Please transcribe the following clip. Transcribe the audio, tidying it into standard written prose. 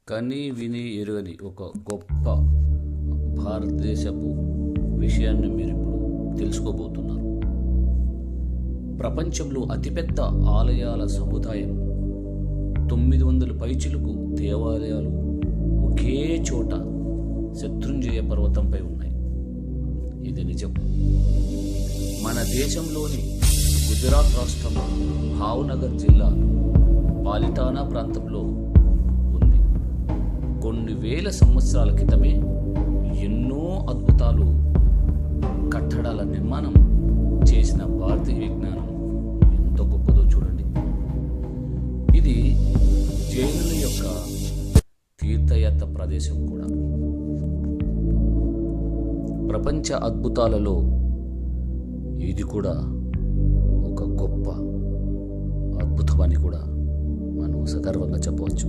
కని విని ఎరుగని ఒక గొప్ప భారతదేశపు విషయాన్ని మీరు ఇప్పుడు తెలుసుకోబోతున్నారు. ప్రపంచంలో అతిపెద్ద ఆలయాల సముదాయం 900 పైచిలుకు దేవాలయాలు ఒకే చోట శత్రుంజయ పర్వతంపై ఉన్నాయి. ఇది నిజం. మన దేశంలోని గుజరాత్ రాష్ట్రం భావనగర్ జిల్లా పాలిటానా ప్రాంతంలో ఉంది. కొన్ని వేల సంవత్సరాల క్రితమే ఎన్నో అద్భుతాలు కట్టడాల నిర్మాణం చేసిన భారతీయ విజ్ఞానం ఎంత గొప్పదో చూడండి. ఇది జైనుల యొక్క తీర్థయాత్ర ప్రదేశం కూడా. ప్రపంచ అద్భుతాలలో ఇది కూడా ఒక గొప్ప అద్భుతమని కూడా మనం సగర్వంగా చెప్పవచ్చు.